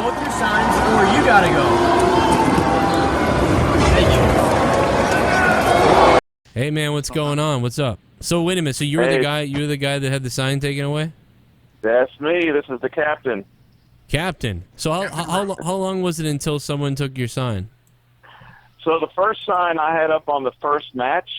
both your signs, or you gotta go. Thank you. Hey man, what's going on? What's up? So wait a minute. So you're the guy. You're the guy that had the sign taken away. That's me. This is the captain. Captain. So how long was it until someone took your sign? So the first sign I had up on the first match,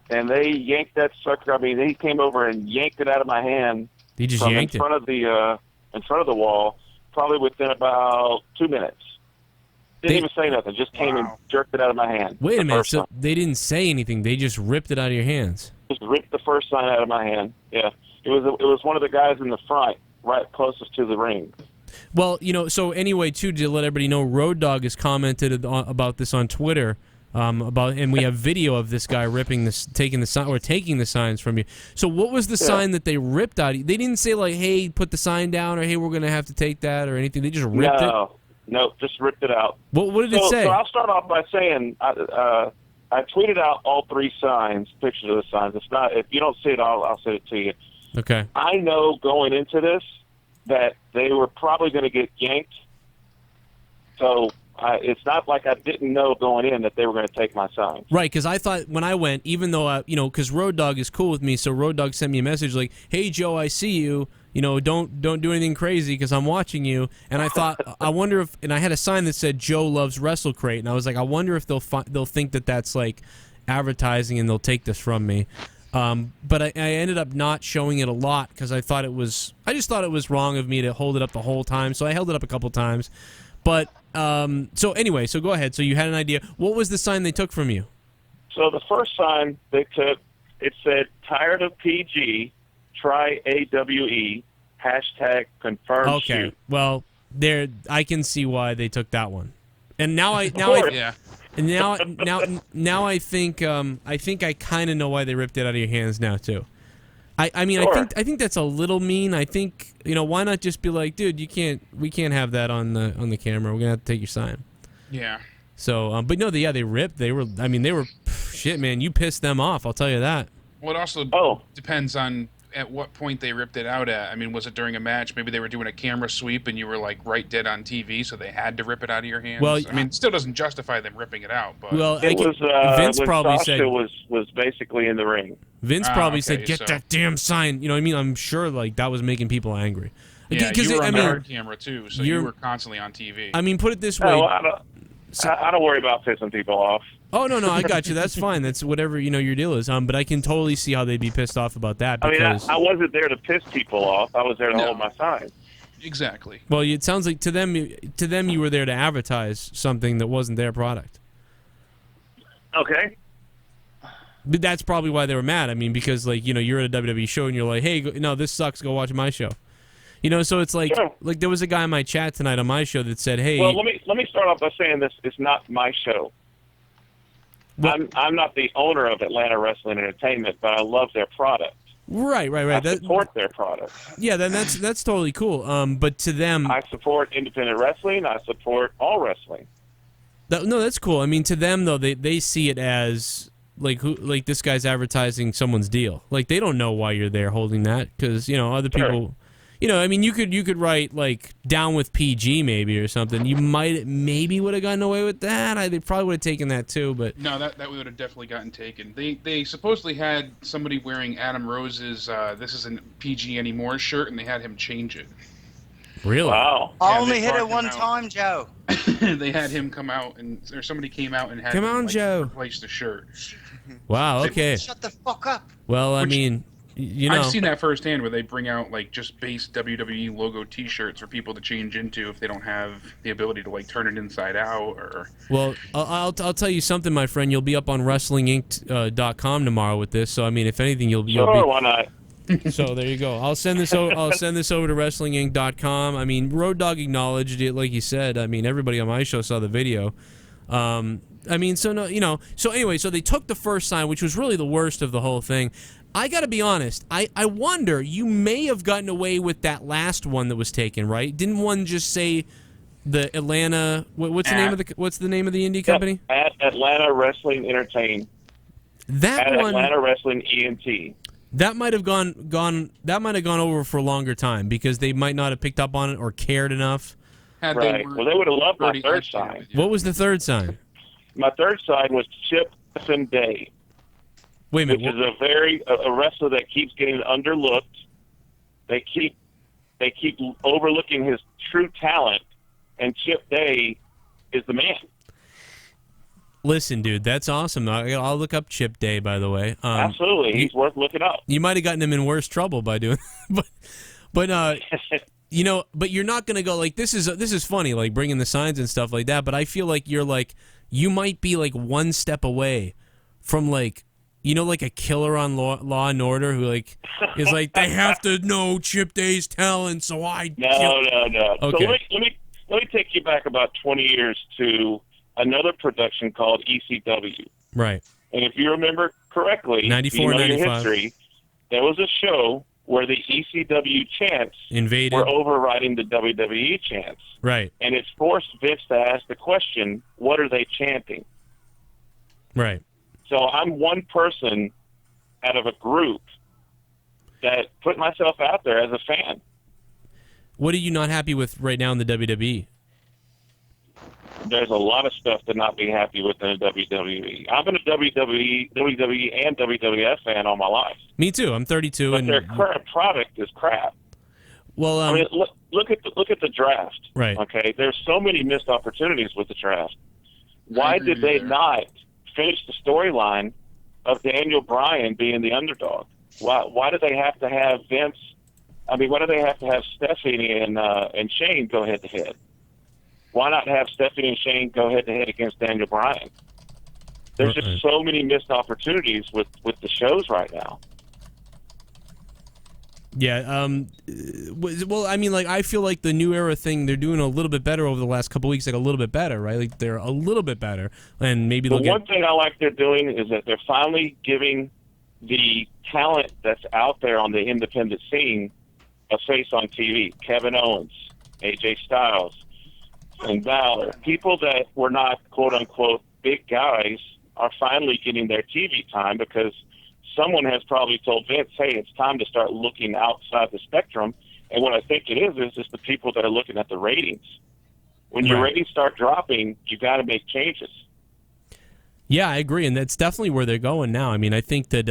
and they yanked that sucker. I mean, he came over and yanked it out of my hand. He just from yanked in front of the wall, probably within about 2 minutes. Didn't even say nothing. Just came and jerked it out of my hand. Wait a minute. So they didn't say anything. They just ripped it out of your hands. Just ripped the first sign out of my hand. Yeah, it was one of the guys in the front, right closest to the ring. Well, you know, so anyway, too, to let everybody know, Road Dogg has commented about this on Twitter, and we have video of this guy taking the signs from you. So what was the sign that they ripped out? They didn't say like, "Hey, put the sign down," or "Hey, we're gonna have to take that," or anything. They just ripped it. No, just ripped it out. What did it say? So I'll start off by saying I tweeted out all 3 signs, pictures of the signs. It's not, if you don't see it, I'll send it to you. Okay. I know going into this that they were probably going to get yanked. So it's not like I didn't know going in that they were going to take my signs. Right, because I thought when I went, even though, because Road Dogg is cool with me, so Road Dogg sent me a message like, "Hey, Joe, I see you. You know, don't do anything crazy because I'm watching you." And I thought, I wonder if, and I had a sign that said "Joe loves WrestleCrate," and I was like, I wonder if they'll think that that's like advertising and they'll take this from me. But I ended up not showing it a lot because I just thought it was wrong of me to hold it up the whole time. So I held it up a couple times. But so anyway, so go ahead. So you had an idea. What was the sign they took from you? So the first sign they took, it said "Tired of PG, try AWE, #confirm shoot." Well, I can see why they took that one. And now I think I kind of know why they ripped it out of your hands now too. I mean, Sure. I think that's a little mean. I think, why not just be like, "Dude, we can't have that on the camera. We're gonna have to take your sign." Yeah. So, but no, they ripped. They were shit, man. You pissed them off. I'll tell you that. Well, it also depends on at what point they ripped it out at. I mean, was it during a match? Maybe they were doing a camera sweep and you were like right dead on TV, so they had to rip it out of your hands. Well, I mean, it still doesn't justify them ripping it out. But Vince probably said was basically in the ring. Vince probably said, "Get that damn sign." You know what I mean? I'm sure like that was making people angry. Yeah, you were on the hard camera too, so you were constantly on TV. I mean, put it this way. I don't worry about pissing people off. Oh no, I got you. That's fine. That's whatever your deal is. But I can totally see how they'd be pissed off about that. Because, I wasn't there to piss people off. I was there to hold my sign. Exactly. Well, it sounds like to them you were there to advertise something that wasn't their product. Okay. But that's probably why they were mad. I mean, because you're at a WWE show and you're like, "Hey, no, this sucks. Go watch my show." So it's like there was a guy in my chat tonight on my show that said, "Hey." Well, let me start off by saying this is not my show. I'm not the owner of Atlanta Wrestling Entertainment, but I love their product. Right. I support their product. Yeah, then that's totally cool. But to them, I support independent wrestling. I support all wrestling. No, that's cool. I mean, to them though, they see it as like this guy's advertising someone's deal. Like they don't know why you're there holding that because other people. I mean, you could write like "down with PG" maybe or something. You maybe would have gotten away with that. They probably would have taken that too, but no, that would have definitely gotten taken. They supposedly had somebody wearing Adam Rose's "This Isn't PG Anymore" shirt, and they had him change it. Really? Wow! I only hit it one time, Joe. They had him come out, or somebody came out and had him Joe. replace the shirt. Wow. Okay. Shut the fuck up. Well, I mean. I've seen that firsthand where they bring out like just base WWE logo T-shirts for people to change into if they don't have the ability to like turn it inside out or. Well, I'll tell you something, my friend. You'll be up on WrestlingInc.com tomorrow with this. So I mean, if anything, you'll be. Why not? So there you go. I'll send this over to WrestlingInc.com. I mean, Road Dogg acknowledged it, like you said. I mean, everybody on my show saw the video. I mean, so no, So anyway, so they took the first sign, which was really the worst of the whole thing. I got to be honest. I wonder, you may have gotten away with that last one that was taken, right? Didn't one just say the Atlanta? What's the name of the indie company? At Atlanta Wrestling Entertain. Atlanta Wrestling ENT. That might have gone over for a longer time because they might not have picked up on it or cared enough. Had Right. were Well, they would have loved my already third agitated sign. with you. What was the third sign? My third sign was Chip Fn Day, Wait a which minute. is a wrestler that keeps getting underlooked. They keep overlooking his true talent, and Chip Day is the man. Listen, dude, that's awesome. I'll look up Chip Day, by the way. Absolutely, he's worth looking up. You might have gotten him in worse trouble by doing, but you know, but you're not gonna go like this is funny, like bringing the signs and stuff like that. But I feel like you might be like one step away from like, you know, like a killer on Law and Order who like is like they have to know Chip Day's talent, so I No. Okay. So let me take you back about 20 years to another production called ECW. Right. And if you remember correctly, 94, you know your 95. history, there was a show where the ECW chants Invaded. were overriding the WWE chants. Right. And it's forced Vince to ask the question, what are they chanting? Right. So I'm one person out of a group that put myself out there as a fan. What are you not happy with right now in the WWE? There's a lot of stuff to not be happy with in the WWE. I've been a WWE and WWF fan all my life. Me too. I'm 32, But and their current product is crap. well, I mean, look at the draft. Right. Okay. There's so many missed opportunities with the draft. Why agree did they there. not finish the storyline of Daniel Bryan being the underdog? Why do they have to have Vince? I mean, why do they have to have Stephanie and Shane go head to head? Why not have Stephanie and Shane go head to head against Daniel Bryan? There's just so many missed opportunities with the shows right now. yeah. Well, I mean, like I feel like the new era thing they're doing a little bit better over the last couple weeks, like a little bit better, right? Like they're a little bit better, and maybe The they'll one get. thing I like they're doing is that they're finally giving the talent that's out there on the independent scene a face on TV. Kevin Owens, AJ Styles, and Balor. People that were not quote-unquote big guys are finally getting their TV time because someone has probably told Vince, hey, it's time to start looking outside the spectrum. And what I think it is just the people that are looking at the ratings. When your Right. ratings start dropping, you got to make changes. Yeah, I agree, and that's definitely where they're going now. I mean, I think that,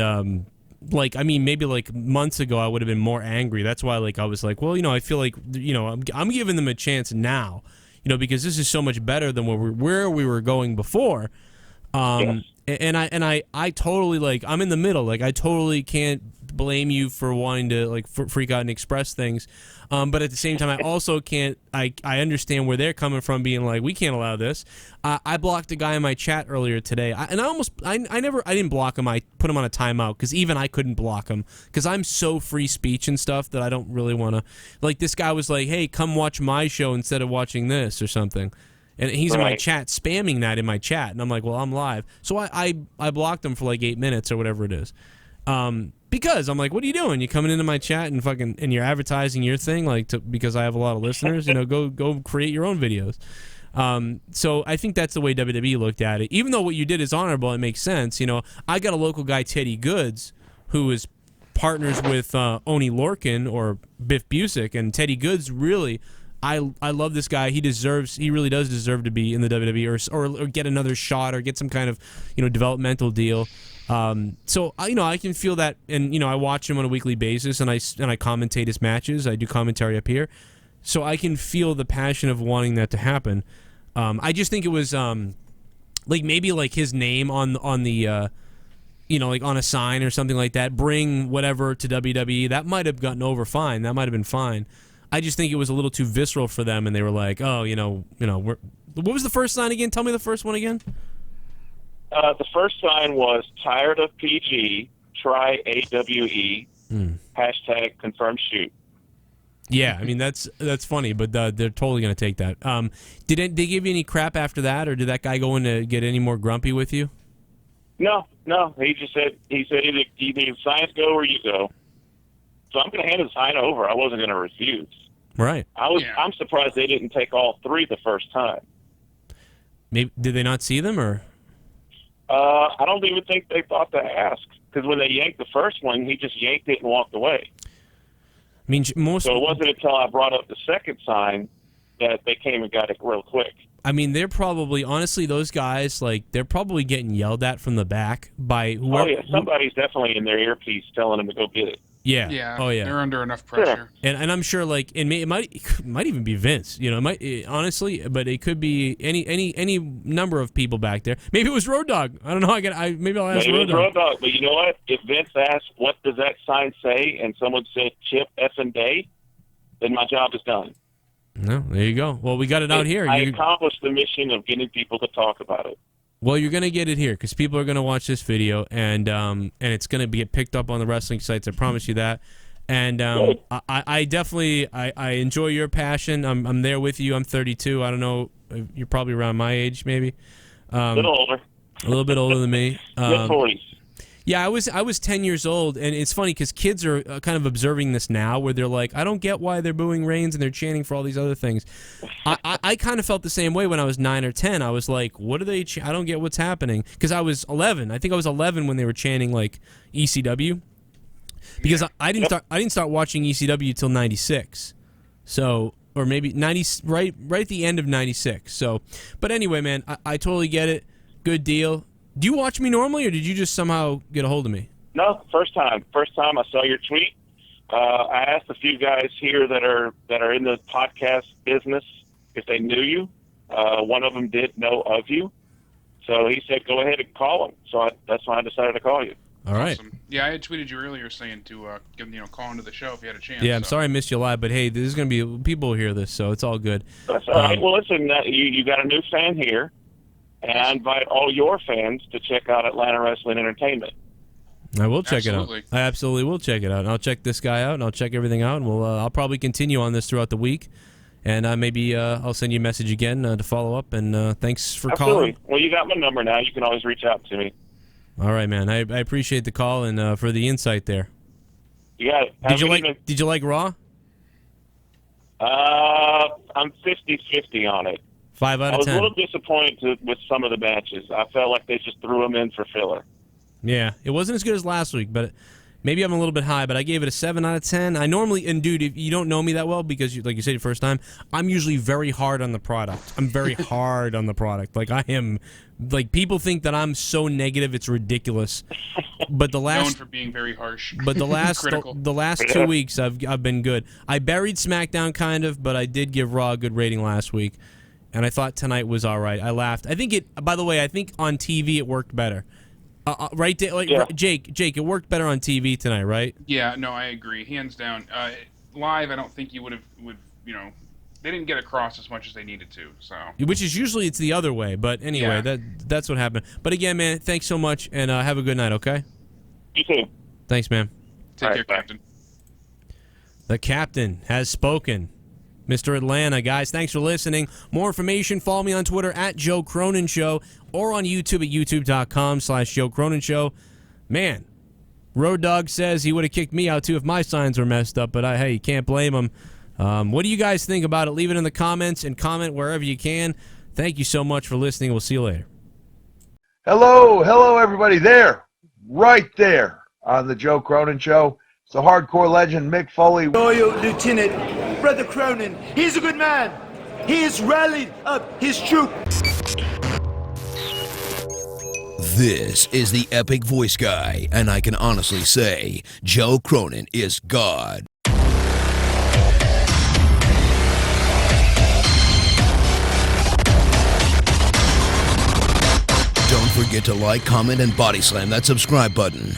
like, I mean, maybe like months ago, I would have been more angry. That's why, like, I was like, well, you know, I feel like, you know, I'm giving them a chance now, you know, because this is so much better than where we were going before. Yes. And I totally, like, I'm in the middle. Like, I totally can't blame you for wanting to, like, freak out and express things. But at the same time, I also can't, I understand where they're coming from being like, we can't allow this. I blocked a guy in my chat earlier today. I didn't block him. I put him on a timeout because even I couldn't block him because I'm so free speech and stuff that I don't really want to, like, this guy was like, hey, come watch my show instead of watching this or something. And he's in my Right. chat, spamming that in my chat. And I'm like, well, I'm live. So I blocked him for like 8 minutes or whatever it is. Because I'm like, what are you doing? You coming into my chat and fucking, and you're advertising your thing, like, because I have a lot of listeners, you know, go create your own videos. So I think that's the way WWE looked at it. Even though what you did is honorable, it makes sense. You know, I got a local guy, Teddy Goods, who is partners with Oni Lorcan or Biff Busick, and Teddy Goods really, I love this guy. He really does deserve to be in the WWE or get another shot or get some kind of, you know, developmental deal. So you know, I can feel that, and you know, I watch him on a weekly basis, and I commentate his matches. I do commentary up here, so I can feel the passion of wanting that to happen. I just think it was like maybe like his name on the you know, like on a sign or something like that. Bring whatever to WWE. That might have gotten over fine. That might have been fine. I just think it was a little too visceral for them, and they were like, "Oh, you know, what was the first sign again? Tell me the first one again." The first sign was tired of PG, try AWE, hashtag confirm shoot. Yeah, I mean that's funny, but they're totally gonna take that. Did they give you any crap after that, or did that guy go in to get any more grumpy with you? No. He just said either signs go or you go. So I'm going to hand the sign over. I wasn't going to refuse. Right. I'm surprised they didn't take all three the first time. Maybe did they not see them, or? I don't even think they thought to ask, because when they yanked the first one, he just yanked it and walked away. I mean, most. So it wasn't until I brought up the second sign that they came and got it real quick. I mean, they're probably, honestly, those guys, like, they're probably getting yelled at from the back by whoever. Oh, yeah, somebody's definitely in their earpiece telling them to go get it. Yeah. Yeah. Oh, yeah. They're under enough pressure. And I'm sure, like, it might even be Vince, you know, honestly, but it could be any number of people back there. Maybe it was Road Dogg. I don't know. Maybe I'll ask Maybe Road it was Road Dogg. But you know what? If Vince asked, what does that sign say, and someone said Chip Effin Day, then my job is done. No, there you go. Well, we got it out here. I accomplished the mission of getting people to talk about it. Well, you're gonna get it here because people are gonna watch this video, and it's gonna get picked up on the wrestling sites. I promise you that. And I definitely I enjoy your passion. I'm there with you. I'm 32. I don't know. You're probably around my age, maybe. A little older. A little bit older than me. Mid-40s. Yeah, I was 10 years old, and it's funny because kids are kind of observing this now, where they're like, I don't get why they're booing Reigns and they're chanting for all these other things. I kind of felt the same way when I was 9 or 10. I was like, what are they? I don't get what's happening, because I was 11. I think I was 11 when they were chanting like ECW, because I didn't start watching ECW till '96, so or maybe 90 right at the end of '96. So, but anyway, man, I totally get it. Good deal. Do you watch me normally, or did you just somehow get a hold of me? No, first time. First time I saw your tweet. I asked a few guys here that are in the podcast business if they knew you. One of them did know of you, so he said go ahead and call him. So that's why I decided to call you. All right. Awesome. Yeah, I had tweeted you earlier saying to call into the show if you had a chance. Yeah, I'm sorry I missed you live, but hey, there's gonna be people who hear this, so it's all good. That's all right. Well, listen, you got a new fan here. And I invite all your fans to check out Atlanta Wrestling Entertainment. I will check Absolutely. it out. I absolutely will check it out. And I'll check this guy out, and I'll check everything out, and I'll probably continue on this throughout the week. And maybe I'll send you a message again to follow up. And thanks for calling. Well, you got my number now. You can always reach out to me. All right, man. I appreciate the call and for the insight there. You got it. Did you like Raw? I'm 50-50 on it. 5 out of 10. I was a little disappointed with some of the matches. I felt like they just threw them in for filler. Yeah, it wasn't as good as last week, but maybe I'm a little bit high, but I gave it a 7 out of 10. I normally, and dude, if you don't know me that well, because like you said your first time, I'm usually very hard on the product. I'm very hard on the product. Like I am, like people think that I'm so negative, it's ridiculous. But the last, known for being very harsh. But the last, the last 2 weeks, I've been good. I buried SmackDown kind of, but I did give Raw a good rating last week. And I thought tonight was all right. I laughed. I think it. By the way, I think on TV it worked better. Right, Jake, it worked better on TV tonight, right? Yeah, no, I agree, hands down. Live, I don't think you would they didn't get across as much as they needed to. So, which is usually it's the other way. But anyway, that's what happened. But again, man, thanks so much, and have a good night. Okay. You too. Thanks, man. Take care, bye. Captain. The captain has spoken. Mr. Atlanta, guys, thanks for listening. More information, follow me on Twitter at Joe Cronin Show or on YouTube at youtube.com/Joe Cronin Show. Man, Road Dogg says he would have kicked me out too if my signs were messed up, but hey, you can't blame him. What do you guys think about it? Leave it in the comments and comment wherever you can. Thank you so much for listening. We'll see you later. Hello, everybody there, right there on the Joe Cronin Show. It's the hardcore legend Mick Foley. Loyal Lieutenant Brother Cronin. He's a good man. He has rallied up his troop. This is the Epic Voice Guy, and I can honestly say, Joe Cronin is God. Don't forget to like, comment, and body slam that subscribe button.